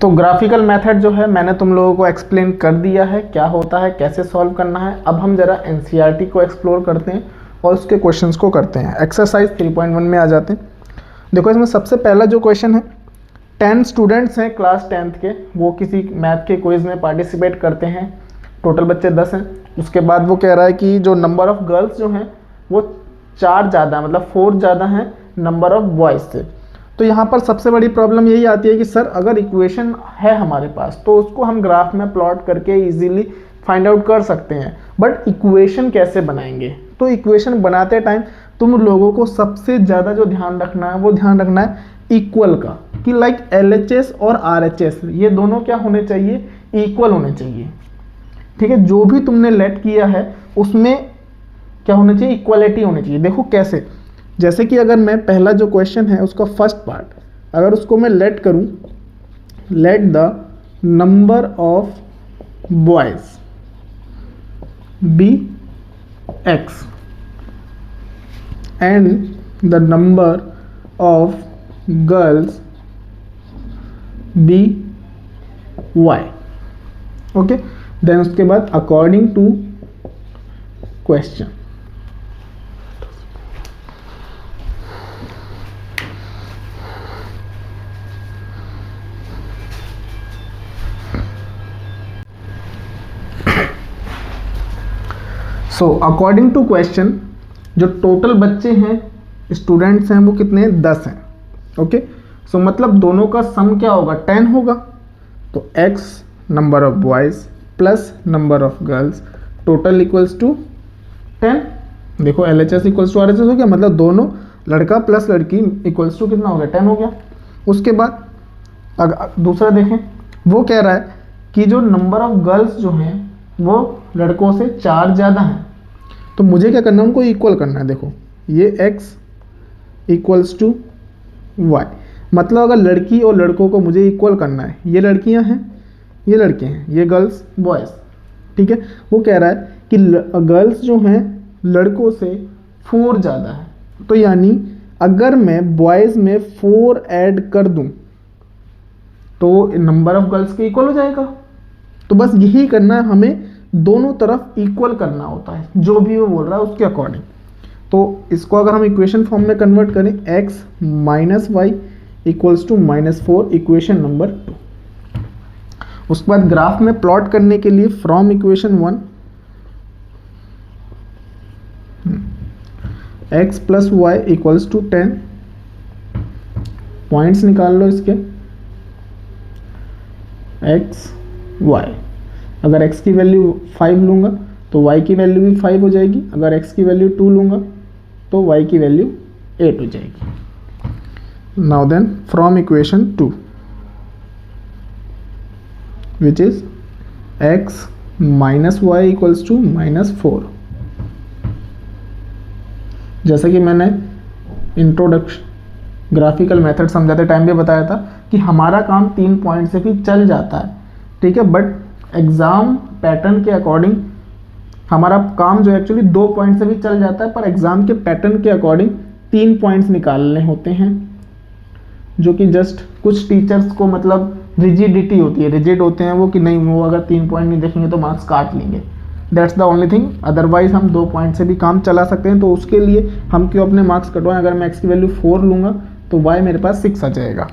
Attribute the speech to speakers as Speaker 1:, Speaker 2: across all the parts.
Speaker 1: तो graphical method जो है मैंने तुम लोगों को एक्सप्लेन कर दिया है क्या होता है, कैसे सॉल्व करना है। अब हम जरा एनसीईआरटी को एक्सप्लोर करते हैं और उसके क्वेश्चंस को करते हैं। एक्सरसाइज 3.1 में आ जाते हैं। देखो इसमें सबसे पहला जो क्वेश्चन है, 10 स्टूडेंट्स हैं क्लास 10th के, वो किसी मैथ के क्विज में पार्टिसिपेट करते हैं। टोटल बच्चे 10 हैं। उसके बाद वो कह रहा है कि जो नंबर ऑफ गर्ल्स जो हैं वो 4 ज़्यादा, मतलब 4 ज़्यादा हैं नंबर ऑफ बॉयज़ से। तो यहाँ पर सबसे बड़ी प्रॉब्लम यही आती है कि सर अगर इक्वेशन है हमारे पास तो उसको हम ग्राफ में प्लॉट करके इजीली फाइंड आउट कर सकते हैं, बट इक्वेशन कैसे बनाएंगे। तो इक्वेशन बनाते टाइम तुम लोगों को सबसे ज़्यादा जो ध्यान रखना है वो ध्यान रखना है इक्वल का, कि लाइक LHS और RHS ये दोनों क्या होने चाहिए, इक्वल होने चाहिए। ठीक है, जो भी तुमने लेट किया है उसमें क्या होना चाहिए, इक्वलिटी होनी चाहिए। देखो कैसे, जैसे कि अगर मैं पहला जो क्वेश्चन है उसका फर्स्ट पार्ट अगर उसको मैं लेट करूं, let the number of boys be x and the number of girls be y। Okay, then उसके बाद according to question, so according to question जो टोटल बच्चे हैं स्टूडेंट्स हैं वो कितने हैं, 10 हैं। ओके, सो मतलब दोनों का सम क्या होगा, 10 होगा। तो x number of boys plus number of girls total equals to 10। देखो LHS इक्वल्स टू RHS हो गया, मतलब दोनों लड़का प्लस लड़की इक्वल्स टू कितना हो गया, 10 हो गया। उसके बाद अगर दूसरा देखें, वो कह रहा है कि जो नंबर ऑफ गर्ल्स जो हैं वो लड़कों से 4 ज़्यादा हैं। तो मुझे क्या करना है, उनको इक्वल करना है। देखो ये x इक्वल्स टू y, मतलब अगर लड़की और लड़कों को मुझे इक्वल करना है, ये लड़कियां हैं ये लड़के हैं, ये गर्ल्स बॉयज़। ठीक है, वो कह रहा है कि गर्ल्स जो हैं लड़कों से 4 ज़्यादा है। तो यानी अगर मैं बॉयज़ में 4 ऐड कर दूं तो नंबर ऑफ गर्ल्स के इक्वल हो जाएगा। तो बस यही करना है हमें, दोनों तरफ इक्वल करना होता है जो भी वो बोल रहा है उसके अकॉर्डिंग। तो इसको अगर हम इक्वेशन फॉर्म में कन्वर्ट करें, x minus y equals to -4, equation number 2। उसके बाद ग्राफ में प्लॉट करने के लिए from equation 1 x plus y equals to 10, points निकाल लो इसके, x y। अगर x की वैल्यू 5 लूँगा तो y की वैल्यू भी 5 हो जाएगी। अगर x की वैल्यू 2 लूँगा तो y की वैल्यू 8 हो जाएगी। Now then from equation 2 which is x minus y equals to -4। जैसा कि मैंने इंट्रोडक्शन ग्राफिकल मेथड समझाते टाइम भी बताया था कि हमारा काम 3 पॉइंट से भी चल जाता है। ठीक है, बट एग्ज़ाम पैटर्न के अकॉर्डिंग हमारा काम जो एक्चुअली 2 पॉइंट से भी चल जाता है, पर एग्ज़ाम के पैटर्न के अकॉर्डिंग 3 पॉइंट्स निकालने होते हैं, जो कि जस्ट कुछ टीचर्स को मतलब रिजिडिटी होती है, रिजिड होते हैं वो कि नहीं, वो अगर 3 पॉइंट नहीं देखेंगे तो मार्क्स काट लेंगे। That's the only thing, otherwise हम 2 पॉइंट से भी काम चला सकते हैं। तो उसके लिए हम क्यों अपने मार्क्स कटवाएं। अगर मैं x की वैल्यू 4 लूँगा तो y मेरे पास 6 आ जाएगा।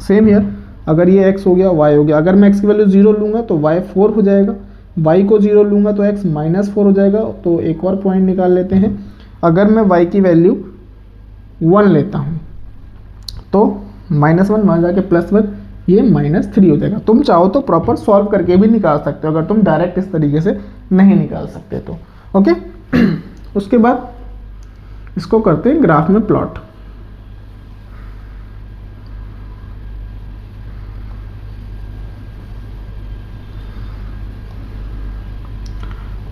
Speaker 1: सेम हियर, अगर ये x हो गया y हो गया। अगर मैं x की वैल्यू 0 लूँगा तो y 4 हो जाएगा, y को 0 लूँगा तो x -4 हो जाएगा। तो एक और पॉइंट निकाल लेते हैं, अगर मैं y की वैल्यू 1 लेता हूँ तो -1 वहाँ जाके +1, ये -3 हो जाएगा। तुम चाहो तो प्रॉपर सॉल्व करके भी निकाल सकते हो, अगर तुम डायरेक्ट इस तरीके से नहीं निकाल सकते तो। ओके उसके बाद इसको करते हैं ग्राफ में प्लॉट।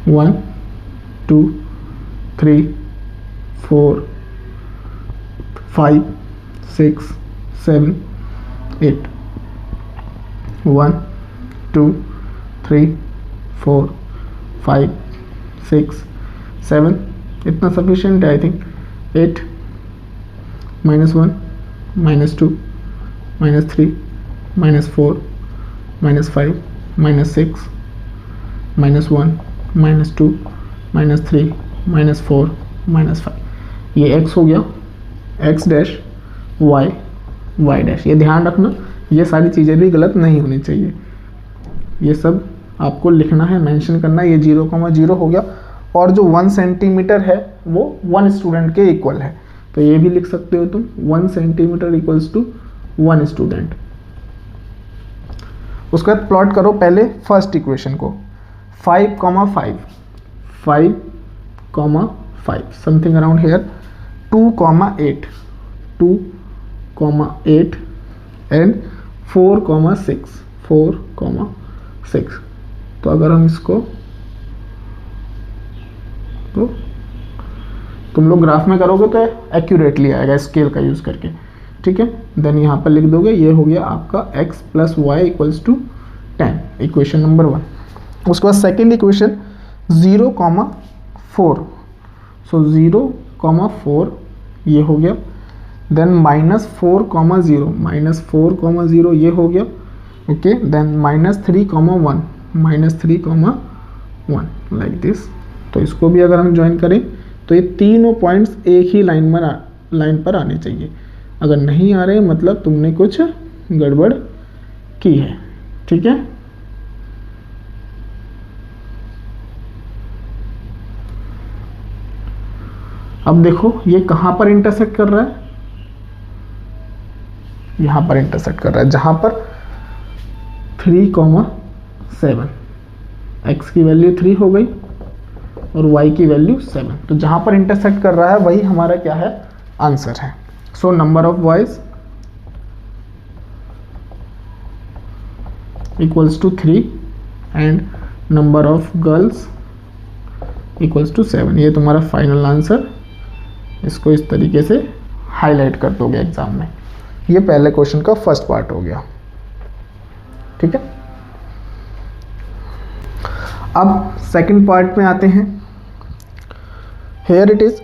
Speaker 1: वन 2 3 4 5 6 7 8 1 2 3 4 5 6 7, इतना सफिशिएंट है आई थिंक। 8 -1 -2 -3 -4 -5, -6, -1, -2, -3, -4, -5, ये x हो गया, x dash, y, y dash. ये ध्यान रखना, ये सारी चीज़ें भी गलत नहीं होनी चाहिए, ये सब आपको लिखना है, मेंशन करना है। ये 0,0 हो गया, और जो 1 सेंटीमीटर है वो 1 स्टूडेंट के इक्वल है, तो ये भी लिख सकते हो तुम, 1 सेंटीमीटर इक्वल्स टू 1 स्टूडेंट। उसके बाद प्लॉट करो पहले फर्स्ट इक्वेशन को, 5,5, 5,5 समथिंग अराउंड हेयर, 2,8, 2,8 एंड 4,6, 4,6। तो अगर हम इसको, तो तुम लोग ग्राफ में करोगे तो एक्यूरेटली आएगा स्केल का यूज़ करके, ठीक है। देन यहाँ पर लिख दोगे, ये हो गया आपका x plus y equals to 10, equation number 1। उसके बाद सेकेंड इक्वेशन 0,4, सो 0,4 ये हो गया। देन -4,0, -4,0 ये हो गया, ओके। Then -3,1, -3,1 like this. तो इसको भी अगर हम ज्वाइन करें तो ये तीनों पॉइंट्स एक ही लाइन पर आने चाहिए। अगर नहीं आ रहे मतलब तुमने कुछ गड़बड़ की है, ठीक है। अब देखो ये कहाँ पर इंटरसेक्ट कर रहा है, यहाँ पर इंटरसेक्ट कर रहा है, जहाँ पर 3,7, x की वैल्यू 3 हो गई और y की वैल्यू 7। तो जहाँ पर इंटरसेक्ट कर रहा है वही हमारा क्या है, आंसर है। So number of boys equals to 3 and number of girls equals to 7। ये तुम्हारा फाइनल आंसर, इसको इस तरीके से हाईलाइट कर दोगे एग्जाम में। ये पहले क्वेश्चन का फर्स्ट पार्ट हो गया, ठीक है। अब सेकंड पार्ट में आते हैं। Here it is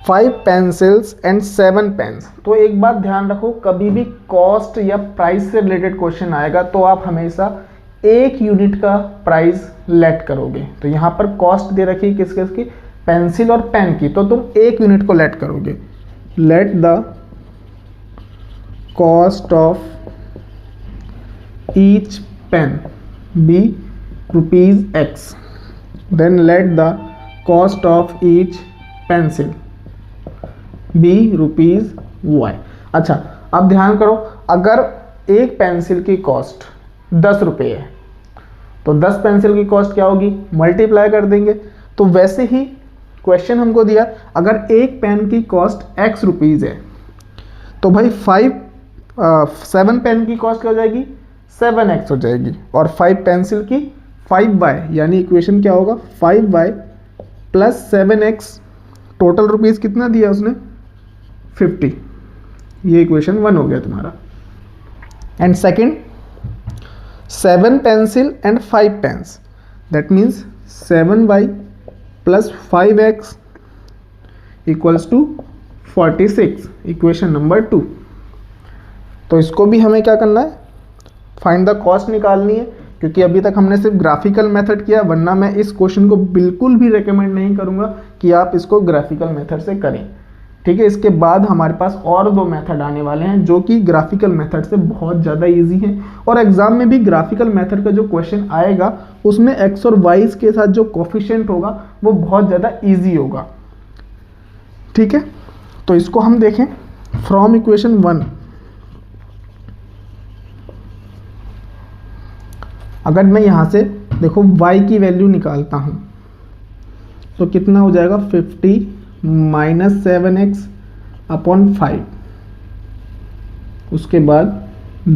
Speaker 1: 5 pencils and 7 pens. तो एक बात ध्यान रखो, कभी भी कॉस्ट या प्राइस से रिलेटेड क्वेश्चन आएगा तो आप हमेशा एक यूनिट का प्राइस लेट करोगे। तो यहाँ पर कॉस्ट दे रखी है किसकी, पेंसिल और पेन की, तो तुम एक यूनिट को लेट करोगे। Let the cost of each pen be ₹X, then let the cost of each pencil be ₹Y। अच्छा, अब ध्यान करो, अगर एक पेंसिल की कॉस्ट 10 रुपये है तो 10 पेंसिल की कॉस्ट क्या होगी, मल्टीप्लाई कर देंगे। तो वैसे ही क्वेश्चन हमको दिया, अगर एक पेन की कॉस्ट X रुपीज़ है तो भाई 7 पेन की कॉस्ट क्या हो जाएगी, 7X हो जाएगी, और 5 पेंसिल की 5Y, यानी इक्वेशन क्या होगा, 5Y plus 7X, total rupees कितना दिया उसने, 50। ये इक्वेशन 1 हो गया तुम्हारा। And second, 7 pencil and 5 pens, that means 7Y plus 5X equals to 46, equation number 2। तो इसको भी हमें क्या करना है, फाइंड द कॉस्ट निकालनी है, क्योंकि अभी तक हमने सिर्फ ग्राफिकल मेथड किया, वरना मैं इस क्वेश्चन को बिल्कुल भी रेकमेंड नहीं करूंगा कि आप इसको ग्राफिकल मेथड से करें, ठीक है। इसके बाद हमारे पास और 2 मेथड आने वाले हैं जो कि ग्राफिकल मेथड से बहुत ज़्यादा इजी हैं, और एग्जाम में भी ग्राफिकल मेथड का जो क्वेश्चन आएगा उसमें एक्स और वाइज के साथ जो कोफिशिएंट होगा वो बहुत ज़्यादा ईजी होगा, ठीक है। तो इसको हम देखें फ्रॉम इक्वेशन 1। अगर मैं यहाँ से देखो y की वैल्यू निकालता हूँ तो कितना हो जाएगा, 50 माइनस 7x अपॉन 5। उसके बाद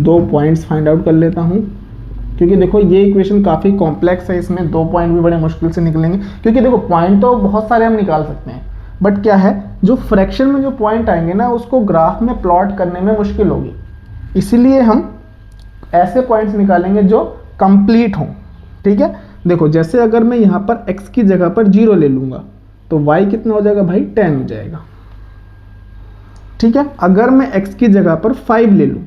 Speaker 1: 2 पॉइंट्स फाइंड आउट कर लेता हूँ, क्योंकि देखो ये इक्वेशन काफ़ी कॉम्प्लेक्स है, इसमें 2 पॉइंट भी बड़े मुश्किल से निकलेंगे। क्योंकि देखो पॉइंट तो बहुत सारे हम निकाल सकते हैं, बट क्या है, जो फ्रैक्शन में जो पॉइंट आएंगे ना उसको ग्राफ में प्लॉट करने में मुश्किल होगी, इसीलिए हम ऐसे पॉइंट्स निकालेंगे जो कंप्लीट हों, ठीक है। देखो जैसे अगर मैं यहाँ पर x की जगह पर 0 ले लूँगा तो y कितना हो जाएगा भाई, 10 हो जाएगा, ठीक है। अगर मैं x की जगह पर 5 ले लूँ,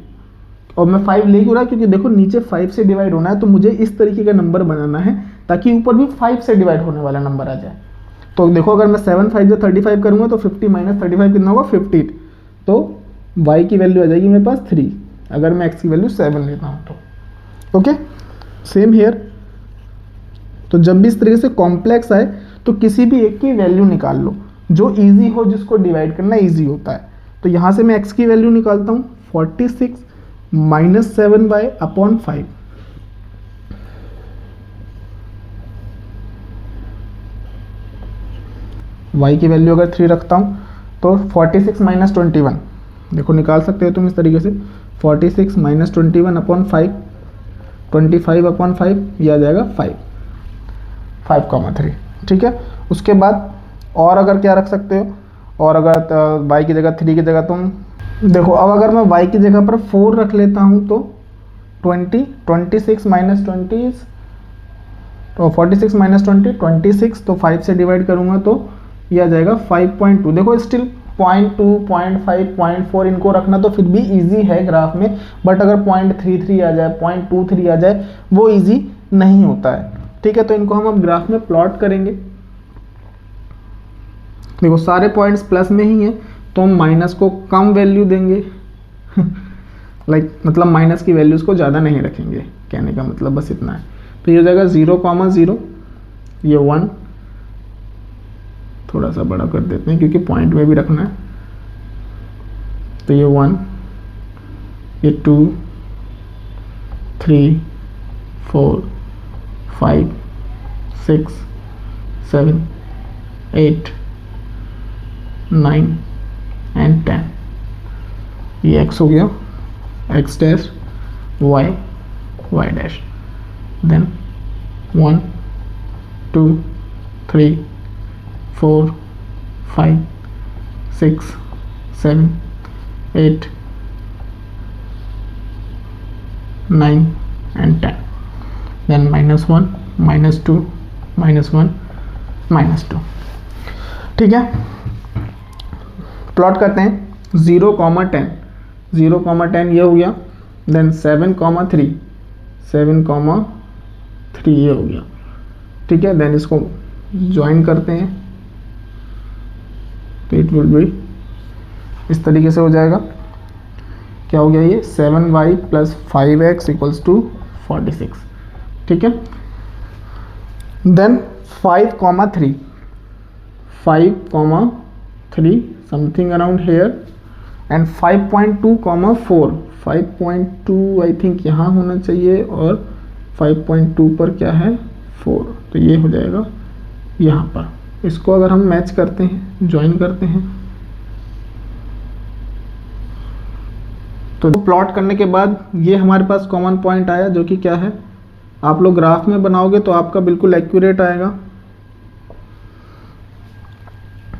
Speaker 1: और मैं 5 ले क्यों रहा, क्योंकि देखो नीचे 5 से डिवाइड होना है, तो मुझे इस तरीके का नंबर बनाना है ताकि ऊपर भी 5 से डिवाइड होने वाला नंबर आ जाए। तो देखो अगर मैं 7 5 से 35 करूँगा तो 50 माइनस 35 कितना होगा 50, तो y की वैल्यू आ जाएगी मेरे पास 3, अगर मैं x की वैल्यू 7 लेता हूँ तो। Okay, same here. तो जब भी इस तरीके से कॉम्प्लेक्स आए तो किसी भी एक की वैल्यू निकाल लो, जो इजी हो, जिसको डिवाइड करना इजी होता है। तो यहाँ से मैं x की वैल्यू निकालता हूँ 46 माइनस 7y अपॉन 5। y की वैल्यू अगर 3 रखता हूँ तो 46 माइनस 21, देखो निकाल सकते हो तुम इस तरीके से, 46 माइनस 21 अपॉन 5, 25 अपॉन 5, यह आ जाएगा 5,3। ठीक है, उसके बाद और अगर क्या रख सकते हो, और अगर y की जगह 3 की जगह तुम देखो, अब अगर मैं y की जगह पर 4 रख लेता हूँ तो 26 माइनस 20, तो 46 माइनस 26, तो 5 से डिवाइड करूँगा तो यह आ जाएगा 5.2। देखो स्टिल 0.2, 0.5, 0.4 इनको रखना तो फिर भी इजी है ग्राफ में, बट अगर 0.33 आ जाए, 0.23 आ जाए, वो इजी नहीं होता है। ठीक है, तो इनको हम अब ग्राफ में प्लॉट करेंगे। देखो सारे पॉइंट्स प्लस में ही हैं, तो हम माइनस को कम वैल्यू देंगे मतलब माइनस की वैल्यूज़ को ज़्यादा नहीं रखेंगे, कहने का मतलब बस इतना है। तो ये हो जाएगा 0,0, ये 1, थोड़ा सा बड़ा कर देते हैं क्योंकि पॉइंट में भी रखना है, तो ये 1, ये 2, 3, 4, 5, 6, 7, 8, 9 एंड 10, ये x हो गया, x dash, y, y dash, then 1, 2, 3, 4, 5, 6, 7, 8, 9 and 10, then -1, -2, -1, -2। ठीक है, प्लॉट करते हैं 0,10, 0,10 ये हो गया, देन 7,3, 7,3 ये हो गया। ठीक है, देन इसको ज्वाइन करते हैं तो इट विल बी इस तरीके से हो जाएगा। क्या हो गया ये 7y plus 5x equals to 46। ठीक है, then 5,3, 5,3 something around here, and 5.2,4, 5.2 I think यहाँ होना चाहिए, और 5.2 पर क्या है 4, तो ये हो जाएगा यहाँ पर। इसको अगर हम मैच करते हैं, ज्वाइन करते हैं, तो प्लॉट करने के बाद ये हमारे पास कॉमन पॉइंट आया, जो कि क्या है, आप लोग ग्राफ में बनाओगे तो आपका बिल्कुल एक्यूरेट आएगा।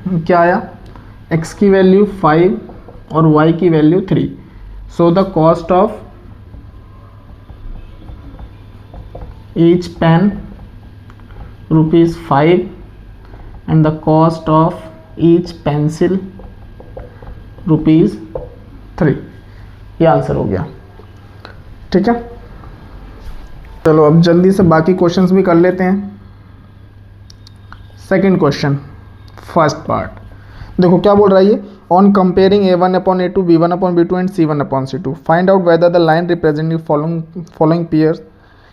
Speaker 1: क्या आया, x की वैल्यू 5 और y की value 3, so the cost of each pen ₹5 and the cost of each pencil ₹3। ये आंसर हो गया। ठीक है, चलो अब जल्दी से बाकी क्वेश्चंस भी कर लेते हैं। सेकंड क्वेश्चन, फर्स्ट पार्ट, देखो क्या बोल रहा है ये, on comparing a1 upon a2, b1 upon b2 and c1 upon c2, find out whether the line representing following pairs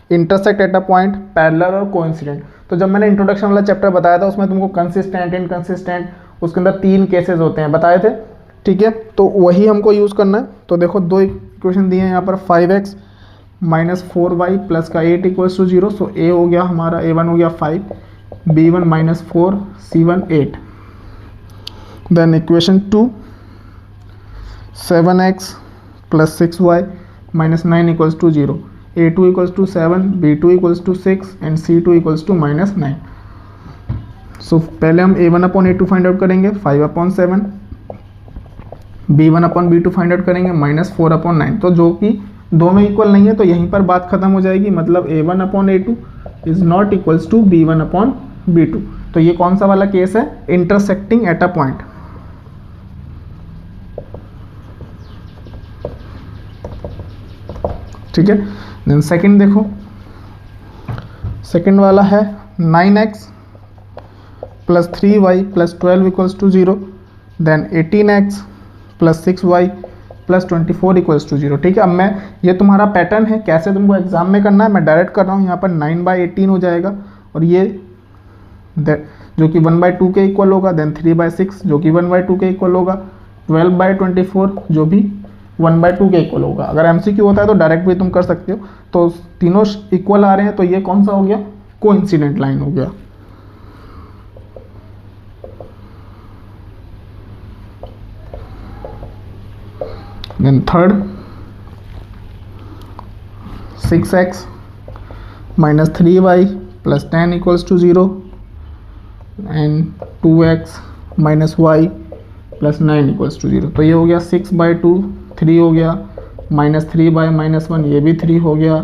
Speaker 1: intersect at a point parallel और कोइंसिडेंट। तो जब मैंने इंट्रोडक्शन वाला चैप्टर बताया था उसमें तुमको कंसिस्टेंट, इनकंसिस्टेंट, उसके अंदर 3 केसेस होते हैं बताए थे। ठीक है, तो वही हमको यूज़ करना है। तो देखो दो इक्वेशन दिए हैं यहाँ पर, 5x माइनस 4y प्लस का 8 इक्वल्स टू 0, सो a हो गया हमारा, a1 हो गया 5, b1 minus 4, c1 8। Then equation 2, 7x plus 6y minus 9 equals to 0, a2 equals to 7, b2 equals to 6 and c2 equals to minus 9। सो पहले हम a1 upon a2 find out करेंगे, 5 upon 7, b1 upon b2 find out करेंगे, minus 4 upon 9। तो जो कि दोनों equal नहीं है तो यहीं पर बात खत्म हो जाएगी, मतलब a1 upon a2 is not equals to b1 upon b2। तो ये कौन सा वाला केस है, इंटरसेक्टिंग एट अ पॉइंट। ठीक है। देन सेकंड देखो, सेकंड वाला है 9x plus 3y plus 12 equals to 0, then 18x plus 6y plus 24 equals to 0। ठीक है, अब मैं, ये तुम्हारा पैटर्न है, कैसे तुमको एग्जाम में करना है मैं डायरेक्ट कर रहा हूँ। यहाँ पर 9/18 हो जाएगा, और ये जो कि 1/2 के इक्वल होगा, देन 3/6 जो कि 1/2 के इक्वल होगा, 12/24 जो भी 1/2 के इक्वल होगा। अगर एमसीक्यू होता है तो डायरेक्ट भी तुम कर सकते हो। तो तीनों इक्वल आ रहे हैं, तो ये कौन सा हो गया, कोइंसिडेंट लाइन हो गया। Then third 6x minus 3y plus 10 equals to 0 and 2x minus y plus 9 equals to 0। तो ये हो गया 6/2, 3 हो गया, माइनस 3/-1 ये भी 3 हो गया,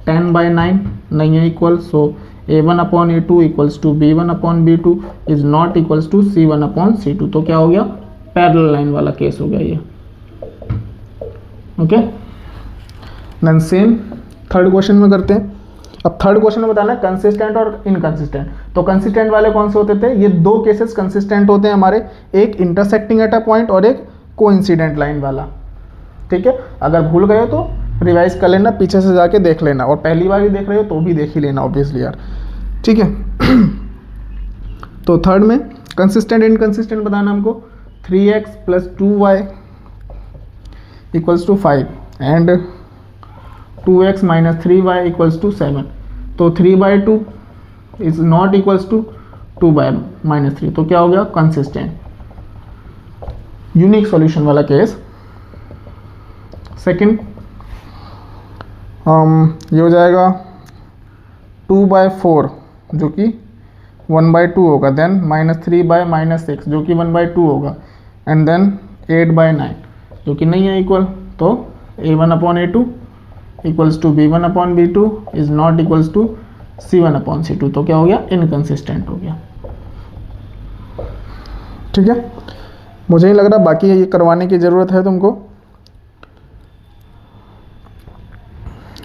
Speaker 1: 10/9 नहीं है equal, so a1/a2 equals to b1/b2 is not equals to c1/c2। तो क्या हो गया, पैरेलल लाइन वाला केस हो गया ये। Okay, then same third question में करते हैं। अब थर्ड क्वेश्चन में बताना है कंसिस्टेंट और इनकंसिस्टेंट। तो कंसिस्टेंट वाले कौन से होते थे, ये दो केसेस कंसिस्टेंट होते हैं हमारे, एक इंटरसेक्टिंग एट अ पॉइंट और एक कोइंसिडेंट लाइन वाला। ठीक है, अगर भूल गए तो रिवाइज कर लेना, पीछे से जाके देख लेना, और पहली बार ही देख रहे हो तो भी देख ही लेना ऑब्वियसली यार। ठीक है तो थर्ड में कंसिस्टेंट इनकंसिस्टेंट बताना हमको, 3x plus 2y equals to 5 and 2x minus 3y equals to 7। तो 3/2 इज नॉट इक्वल्स टू 2/-3। तो क्या हो गया, कंसिस्टेंट, यूनिक सॉल्यूशन वाला केस। सेकंड ये हो जाएगा 2/4 जो कि 1/2 होगा, देन -3/-6 जो कि 1/2 होगा, एंड देन 8/9 जो कि नहीं है इक्वल। तो a1/a2 equals to b1/b2 is not equals to c1/c2। तो क्या हो गया, इनकंसिस्टेंट हो गया। ठीक है, मुझे नहीं लग रहा बाकी ये करवाने की ज़रूरत है तुमको।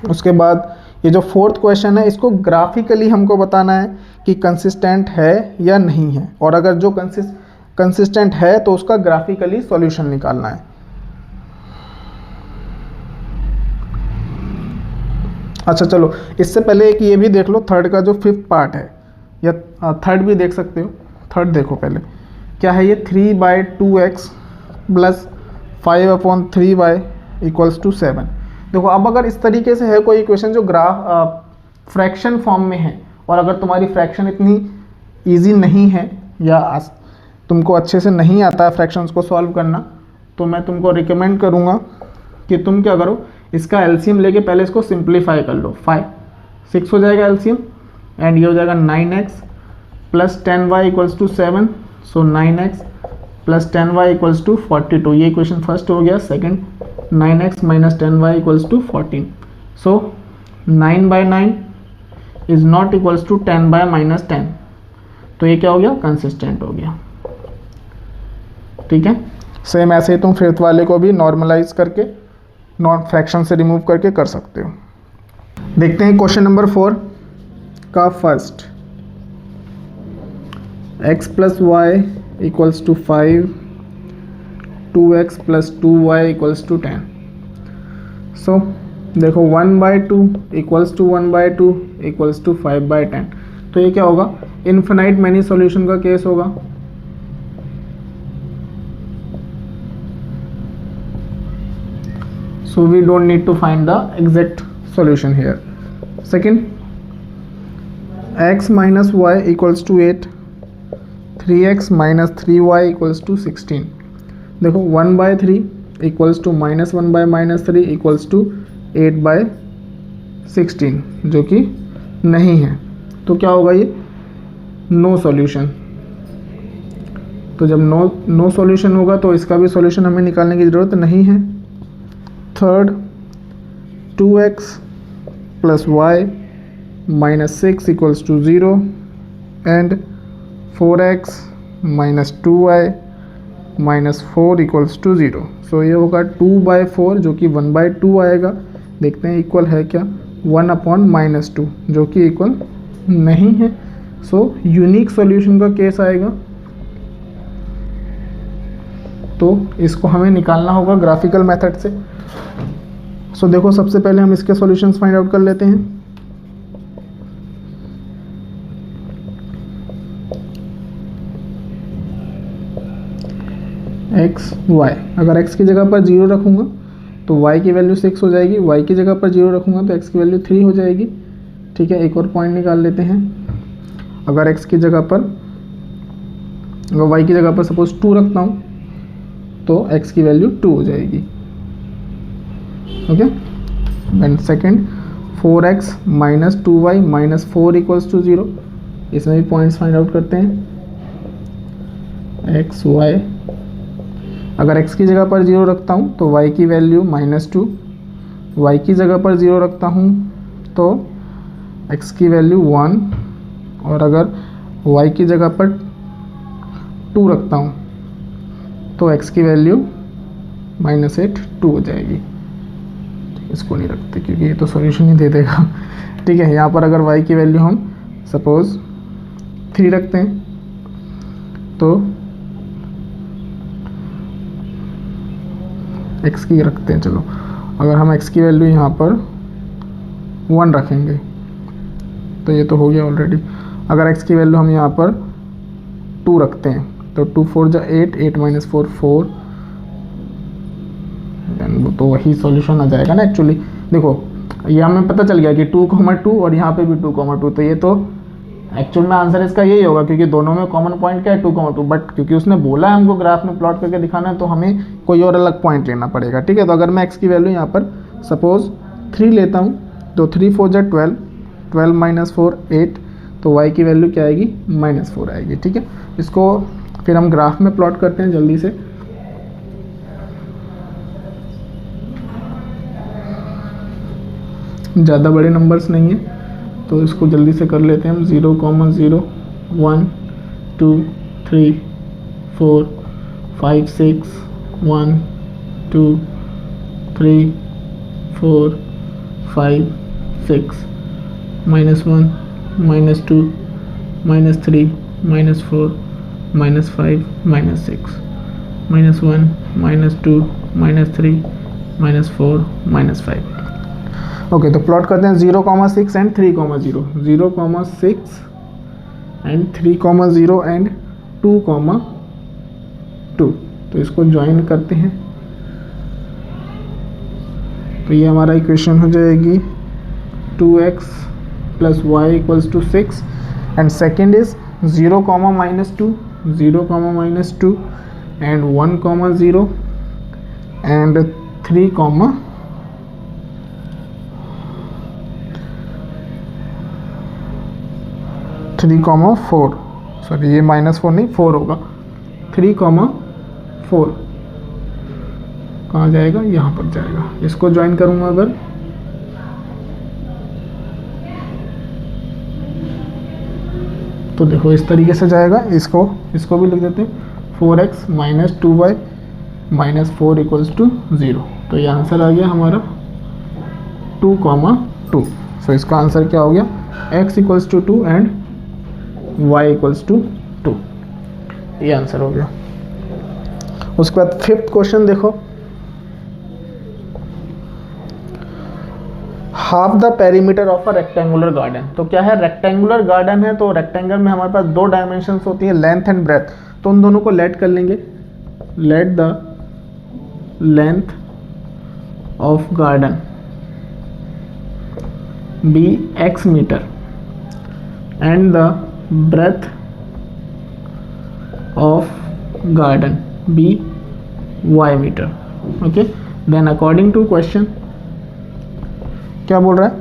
Speaker 1: उसके बाद ये जो फोर्थ क्वेश्चन है, इसको ग्राफिकली हमको बताना है कि कंसिस्टेंट है या नहीं है, और अगर जो कंसिस्टेंट है तो उसका ग्राफिकली सॉल्यूशन निकालना है। अच्छा चलो, इससे पहले एक ये भी देख लो, थर्ड का जो फिफ्थ पार्ट है, या थर्ड भी देख सकते हो। थर्ड देखो पहले क्या है, ये 3/2x plus 5/3y equals to 7। देखो अब अगर इस तरीके से है कोई इक्वेशन जो फ्रैक्शन फॉर्म में है, और अगर तुम्हारी फ्रैक्शन इतनी इजी नहीं है या तुमको अच्छे से नहीं आता है फ्रैक्शंस को सॉल्व करना, तो मैं तुमको रिकमेंड करूँगा कि तुम क्या करो, इसका एलसीएम लेके पहले इसको सिंप्लीफाई कर लो। 6 हो जाएगा एलसीएम, एंड ये हो जाएगा 9x plus 10y equals to 7। So 9x plus 10y equals to 42। ये इक्वेशन फर्स्ट हो गया। Second 9x minus 10y equals to 14। So 9/9 is not equals to 10/-10। तो ये क्या हो गया, कंसिस्टेंट हो गया। ठीक है, सेम ऐसे ही तुम फिफ्थ वाले को भी नॉर्मलाइज करके, नॉन फ्रैक्शन से रिमूव करके कर सकते हो। देखते हैं क्वेश्चन नंबर 4 का first, x plus y equals to 5, 2x plus 2y equals to 10। So देखो 1/2 इक्वल्स टू 1/2 इक्वल्स टू 5/10। तो ये क्या होगा, इन्फिनाइट मैनी सॉल्यूशन का केस होगा। So we don't need to find the exact solution here. Second, x minus y equals to 8, 3x minus 3y equals to 16। देखो 1/3 equals to -1/-3 equals to 8/16 जो कि नहीं है। तो क्या होगा, ये नो सॉल्यूशन। तो जब नो सॉल्यूशन होगा तो इसका भी सॉल्यूशन हमें निकालने की ज़रूरत नहीं है। Third 2x plus y minus 6 equals to 0 and 4x minus 2y minus 4 equals to 0। So ये होगा 2/4 जो कि 1/2 आएगा, देखते हैं इक्वल है क्या, 1/-2 जो कि इक्वल नहीं है। सो यूनिक सॉल्यूशन का केस आएगा, तो इसको हमें निकालना होगा ग्राफिकल मेथड से। सो देखो सबसे पहले हम इसके सॉल्यूशंस फाइंड आउट कर लेते हैं। एक्स वाई, अगर x की जगह पर 0 रखूँगा तो y की वैल्यू 6 हो जाएगी, y की जगह पर 0 रखूँगा तो x की वैल्यू 3 हो जाएगी। ठीक है, एक और पॉइंट निकाल लेते हैं। अगर x की जगह पर, अगर y की जगह पर सपोज 2 रखता हूँ तो x की वैल्यू 2 हो जाएगी। Okay, then second 4x - 2y - 4 = 0, इसमें भी पॉइंट्स फाइंड आउट करते हैं। x y, अगर x की जगह पर 0 रखता हूँ तो y की वैल्यू -2, y की जगह पर 0 रखता हूँ तो x की वैल्यू 1, और अगर y की जगह पर 2 रखता हूँ तो x की वैल्यू -8 2 हो जाएगी। इसको नहीं रखते क्योंकि ये तो सॉल्यूशन ही दे देगा। ठीक है, यहाँ पर अगर y की वैल्यू हम सपोज 3 रखते हैं तो x की रखते हैं, चलो अगर हम x की वैल्यू यहाँ पर 1 रखेंगे तो ये तो हो गया ऑलरेडी। अगर x की वैल्यू हम यहाँ पर 2 रखते हैं तो 2 4 जा 8, 8 - 4 4, देन वो तो वही सॉल्यूशन आ जाएगा ना। एक्चुअली देखो ये हमें पता चल गया कि 2,2 और यहाँ पे भी 2,2, तो ये तो एक्चुअल में आंसर इसका यही होगा क्योंकि दोनों में कॉमन पॉइंट क्या है 2,2, बट क्योंकि उसने बोला है हमको ग्राफ में प्लॉट करके दिखाना है तो हमें कोई और अलग पॉइंट लेना पड़ेगा। ठीक है, तो अगर मैं x की वैल्यू यहाँ पर सपोज 3 लेता हूँ तो 3 4 जा 12, 12 - 4 8, तो y की वैल्यू क्या आएगी -4 आएगी। ठीक है, इसको फिर हम ग्राफ में प्लॉट करते हैं जल्दी से। ज़्यादा बड़े नंबर्स नहीं है तो इसको जल्दी से कर लेते हैं हम। 0, 0 1 2 3 4 5 6 1 2 3 4 5 6 -1 -2 -3 -4 -5 -6 -1 -2 -3 -4 -5। ओके, तो प्लॉट करते हैं 0,6 एंड 3,0, 0,6 एंड 3,0 एंड 2,2, तो इसको ज्वाइन करते हैं तो ये हमारा इक्वेशन हो जाएगी 2x + y = 6, and second is 0, -2, 0, -2 and 1,0 and 3, 3,4, sorry ये -4 नहीं 4 होगा, 3,4 कहाँ जाएगा, यहाँ पर जाएगा। इसको ज्वाइन करूँगा अगर तो देखो इस तरीके से जाएगा। इसको भी लिख देते हैं 4x - 2y - 4 = 0, तो ये आंसर आ गया हमारा 2,2। सो इसका आंसर क्या हो गया, x = 2 एंड y = 2, ये आंसर हो गया। उसके बाद 5th क्वेश्चन देखो, half the perimeter of a rectangular garden. तो क्या है, रेक्टेंगुलर गार्डन है तो रेक्टेंगल में हमारे पास 2 डायमेंशंस होती है, लेंथ एंड ब्रेथ, तो उन दोनों को लेट कर लेंगे। Let the length of garden be x metre and the breadth of garden be y meter। okay, then according to question क्या बोल रहा है,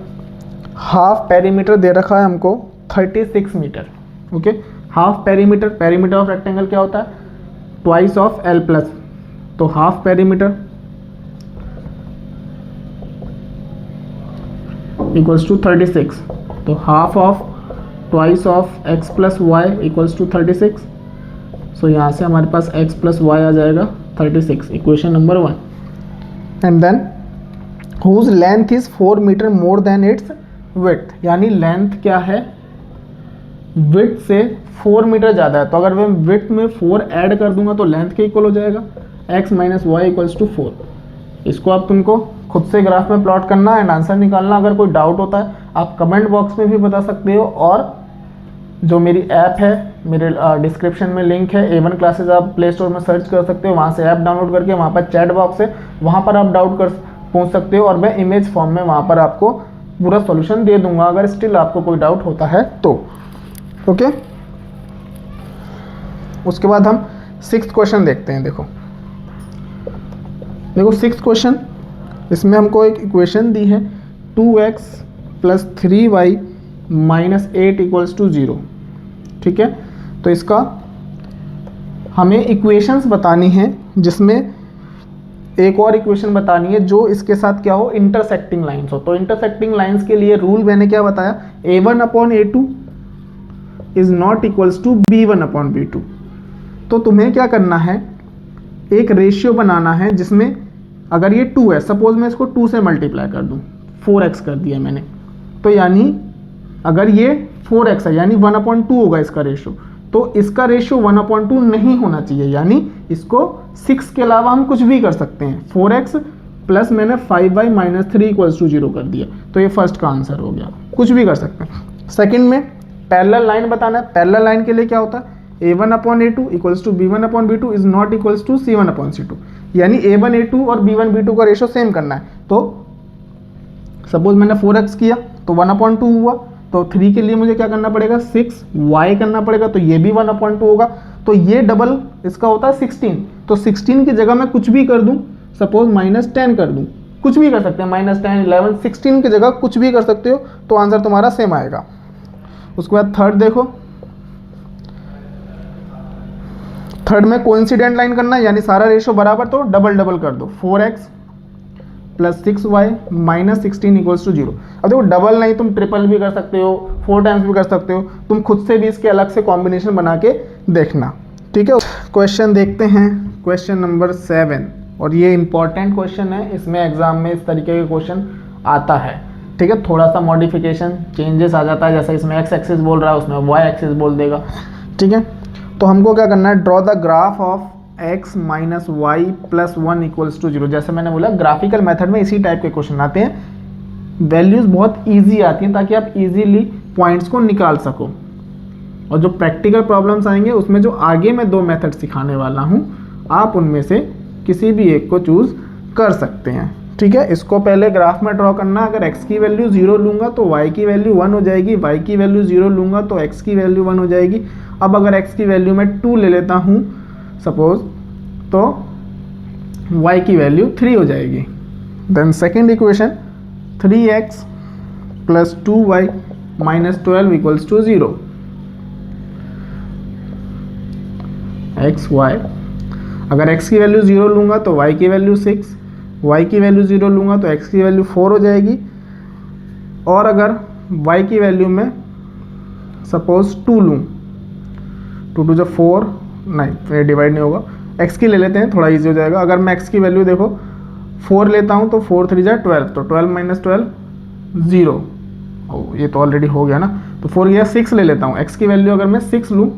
Speaker 1: हाफ पेरीमीटर दे रखा है हमको 36 metre. Okay, half perimeter, perimeter of rectangle क्या होता है, ट्वाइस ऑफ l+, तो हाफ पेरीमीटर इक्वल्स टू 36, तो half of twice of x + y = 36। So यहाँ से हमारे पास x + y आ जाएगा 36, equation number 1। And then whose length is 4 metre more than its width, यानी लेंथ क्या है, विड्थ से 4 मीटर ज़्यादा है। तो अगर मैं विड्थ में 4 ऐड कर दूंगा तो लेंथ के इक्वल हो जाएगा, x minus y equals to 4। इसको आप तुमको खुद से ग्राफ में प्लॉट करना एंड आंसर निकालना। अगर कोई डाउट होता है आप कमेंट बॉक्स में भी बता सकते हो, और जो मेरी ऐप है मेरे डिस्क्रिप्शन में लिंक है, A1 क्लासेस आप प्ले स्टोर में सर्च कर सकते हो, वहाँ से ऐप डाउनलोड करके वहाँ पर चैट बॉक्स है, वहाँ पर आप डाउट कर पूछ सकते हो और मैं इमेज फॉर्म में वहाँ पर आपको पूरा सॉल्यूशन दे दूंगा अगर स्टिल आपको कोई डाउट होता है तो। ओके, उसके बाद हम 6th क्वेश्चन देखते हैं। देखो 6th क्वेश्चन, इसमें हमको एक इक्वेशन दी है 2x plus 3y minus 8 equals to 0। ठीक है, तो इसका हमें इक्वेशंस बतानी है, जिसमें एक और इक्वेशन बतानी है जो इसके साथ क्या हो, इंटरसेक्टिंग लाइंस हो। तो इंटरसेक्टिंग लाइंस के लिए रूल मैंने क्या बताया, a1 upon a2 is not equals to b1 upon b2। तो तुम्हें क्या करना है, एक रेशियो बनाना है जिसमें अगर ये 2 है, सपोज मैं इसको 2 से मल्टीप्लाई कर दूं, 4x कर दिया मैंने, तो यानी अगर ये 4x है यानी 1/2 होगा इसका रेशियो। तो इसका रेशियो 1/2 नहीं होना चाहिए, यानी इसको 6 के अलावा हम कुछ भी कर सकते हैं। 4x प्लस मैंने 5y माइनस 3 इक्वल्स टू 0 कर दिया, तो ये फर्स्ट का आंसर हो गया, कुछ भी कर सकते हैं। सेकंड में पैरेलल लाइन बताना है। पैरेलल लाइन के लिए क्या होता है, a1 upon a2 equals to b1 upon b2 is not equals to c1 upon c2, यानी a1 a2 और b1 b2 का रेशियो सेम करना है। तो सपोज मैंने 4x किया तो 1/2 हुआ, तो 3 के लिए मुझे क्या करना पड़ेगा, 6y करना पड़ेगा, तो ये भी 1/2 होगा। तो ये डबल इसका होता है 16, तो 16 की जगह मैं कुछ भी कर दूं, सपोज -10 कर दूं, कुछ भी कर सकते हैं, -10, 11, 16 की जगह कुछ भी कर सकते हो, तो आंसर तुम्हारा सेम आएगा। उसके बाद थर्ड देखो, थर्ड में कोइंसिडेंट लाइन करना है, यानी सारा रेशियो बराबर, तो डबल डबल कर दो, 4x plus 6y minus 16 equals to 0। अब देखो डबल नहीं, तुम ट्रिपल भी कर सकते हो, 4 टाइम्स भी कर सकते हो, तुम खुद से भी इसके अलग से कॉम्बिनेशन बना के देखना। ठीक है, क्वेश्चन देखते हैं, क्वेश्चन नंबर 7, और ये इंपॉर्टेंट क्वेश्चन है, इसमें एग्जाम में इस तरीके के क्वेश्चन आता है। ठीक है, थोड़ा सा मॉडिफिकेशन चेंजेस आ जाता है, जैसे इसमें x एक्सिस बोल रहा है उसमें y एक्सिस बोल देगा। ठीक है, तो हमको क्या करना है, draw the graph of x minus y plus 1 equals to 0। जैसे मैंने बोला ग्राफिकल मेथड में इसी टाइप के क्वेश्चन आते हैं, वैल्यूज बहुत ईजी आती हैं ताकि आप इजीली पॉइंट्स को निकाल सको। और जो प्रैक्टिकल प्रॉब्लम्स आएंगे उसमें जो आगे मैं 2 मेथड सिखाने वाला हूँ, आप उनमें से किसी भी एक को चूज कर सकते हैं। ठीक है, इसको पहले ग्राफ में ड्रॉ करना। अगर x की वैल्यू 0 लूँगा तो y की वैल्यू 1 हो जाएगी, y की वैल्यू 0 लूँगा तो x की वैल्यू 1 हो जाएगी। अब अगर x की वैल्यू मैं 2 ले लेता हूँ सपोज, तो y की वैल्यू 3 हो जाएगी। Then second equation 3x plus 2y minus 12 equals to 0। x y, अगर x की वैल्यू 0 लूँगा तो y की वैल्यू 6, y की वैल्यू 0 लूँगा तो x की वैल्यू 4 हो जाएगी। और अगर y की वैल्यू में सपोज 2 लूँ, 2 टू जो 4, नहीं ये डिवाइड नहीं होगा, x की ले लेते हैं, थोड़ा इजी हो जाएगा। अगर मैं x की वैल्यू देखो 4 लेता हूँ तो 4 3 जा 12, तो 12 माइनस 12 0, ये तो ऑलरेडी हो गया ना, तो 4 गया 6 ले लेता हूँ। x की वैल्यू अगर मैं 6 लूँ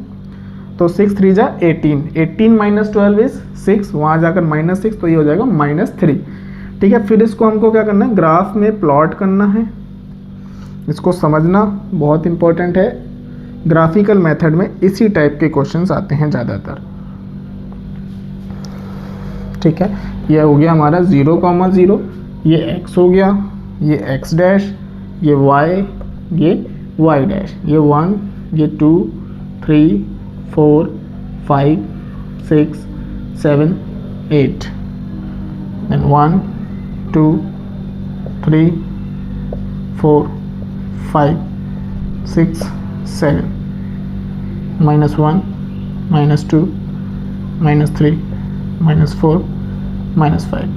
Speaker 1: तो 6 3 जा 18, 18 माइनस 12 इज 6, वहाँ जाकर -6, तो ये हो जाएगा -3। ठीक है, फिर इसको हमको क्या करना है, ग्राफ में प्लॉट करना है। इसको समझना बहुत इंपॉर्टेंट है, ग्राफिकल मेथड में इसी टाइप के क्वेश्चंस आते हैं ज़्यादातर। ठीक है, ये हो गया हमारा 0,0, ये x हो गया, ये x डैश, ये y, ये y डैश, ये 1, ये 2, 3, 4, 5, 6, 7, 8, then 1, 2, 3, 4, 5, 6, 7, -1, -2, -3, -4, -5,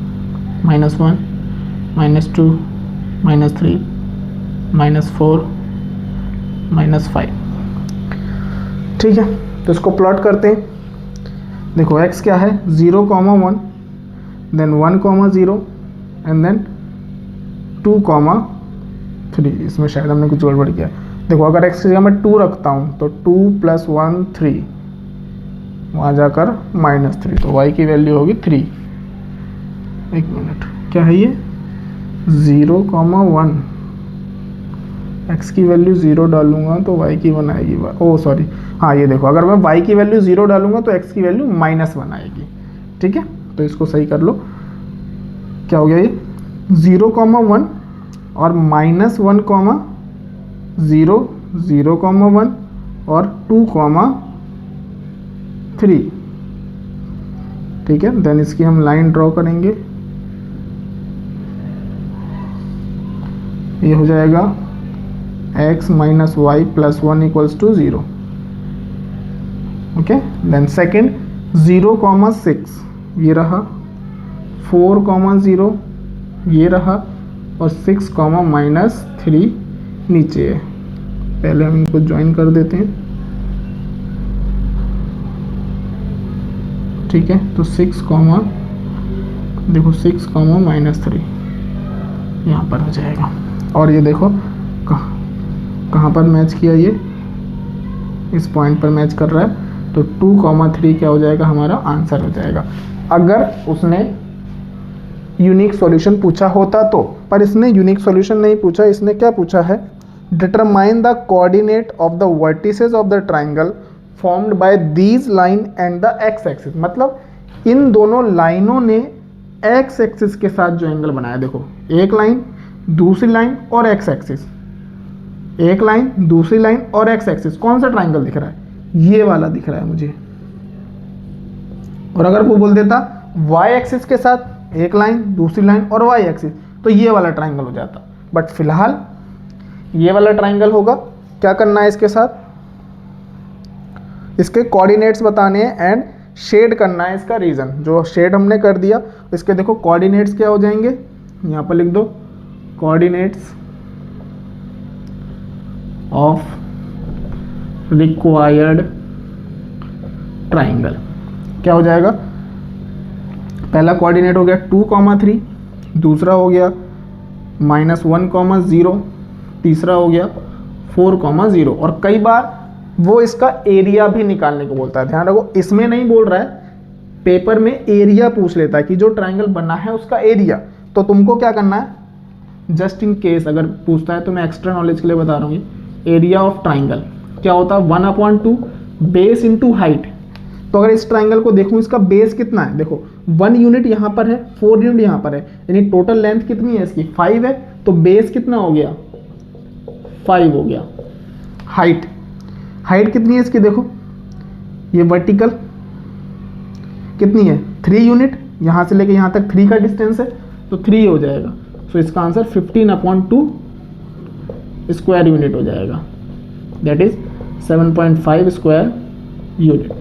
Speaker 1: -1, -2, -3, -4, -5। ठीक है, तो इसको प्लॉट करते हैं। देखो x क्या है, 0,1, देन 1,0 एंड देन 2,3। इसमें शायद हमने कुछ गड़बड़ किया। देखो अगर x की जगह मैं 2 रखता हूँ तो 2 + 1 3, वहाँ जाकर -3, तो y की वैल्यू होगी 3। एक मिनट, क्या है ये 0,1। x की वैल्यू 0 डालूंगा तो y की 1 आएगी। ओ सॉरी, हाँ ये देखो, अगर मैं y की वैल्यू 0 डालूंगा तो x की वैल्यू -1 आएगी। ठीक है, तो इसको सही कर लो। क्या हो गया ये 0,1 और -1,0, 0,1 और 2,3। ठीक है, देन इसकी हम लाइन ड्रॉ करेंगे। ये हो जाएगा x - y + 1 = 0। Okay, then second 0,6 ये रहा, 4,0 ये रहा, और 6, -3 नीचे है। पहले हम इनको ज्वाइन कर देते हैं। ठीक है, तो 6, देखो 6, -3 यहाँ पर हो जाएगा। और ये देखो कहाँ पर मैच किया, ये इस पॉइंट पर मैच कर रहा है, तो 2,3 क्या हो जाएगा, हमारा आंसर हो जाएगा। अगर उसने यूनिक सॉल्यूशन पूछा होता तो, पर इसने यूनिक सॉल्यूशन नहीं पूछा, इसने क्या पूछा है, determine the coordinate of the vertices of the triangle formed by these line and the x axis. मतलब इन दोनों लाइनों ने एक्स एक्सिस के साथ जो एंगल बनाया, देखो एक लाइन, दूसरी लाइन और एक्स एक्सिस, एक लाइन, दूसरी लाइन और एक्स एक्सिस। कौन सा ट्राइंगल दिख रहा है, ये वाला दिख रहा है मुझे। और अगर वो बोल देता वाई एक्सिस के साथ एक लाइन, दूसरी लाइन और वाई एक्सिस, तो ये वाला ट्राइंगल हो जाता। बट फिलहाल ये वाला ट्राइंगल होगा। क्या करना है इसके साथ, इसके कोऑर्डिनेट्स बताने हैं एंड शेड करना है इसका रीजन। जो शेड हमने कर दिया, इसके देखो कोऑर्डिनेट्स क्या हो जाएंगे, यहाँ पर लिख दो, कोऑर्डिनेट्स ऑफ रिक्वायर्ड ट्राइंगल क्या हो जाएगा, पहला कोऑर्डिनेट हो गया 2,3, दूसरा हो गया -1,0, तीसरा हो गया 4,0। और कई बार वो इसका एरिया भी निकालने को बोलता है। ध्यान रखो, इसमें नहीं बोल रहा है, पेपर में एरिया पूछ लेता है कि जो ट्राइंगल बना है उसका एरिया। तो तुमको क्या करना है, जस्ट इन केस अगर पूछता है तो मैं एक्स्ट्रा नॉलेज के लिए बता रहा हूँ, एरिया ऑफ ट्राइंगल क्या होता है, 1/2 बेस इंटू हाइट। तो अगर इस ट्राइंगल को देखूँ, इसका बेस कितना है, देखो 1 यूनिट यहाँ पर है, 4 यूनिट यहाँ पर है, यानी टोटल लेंथ कितनी है इसकी, 5 है। तो बेस कितना हो गया, 5 हो गया। हाइट कितनी है इसकी, देखो ये वर्टिकल कितनी है, 3 यूनिट, यहाँ से लेके यहाँ तक 3 का डिस्टेंस है, तो 3 हो जाएगा। सो इसका आंसर 15/2 स्क्वायर यूनिट हो जाएगा, दैट इज 7.5 स्क्वायर यूनिट।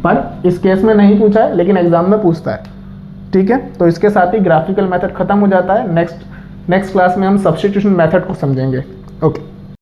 Speaker 1: पर इस केस में नहीं पूछा है, लेकिन एग्जाम में पूछता है। ठीक है, तो इसके साथ ही ग्राफिकल मेथड खत्म हो जाता है। नेक्स्ट क्लास में हम सब्स्टिट्यूशन मेथड को समझेंगे। ओके।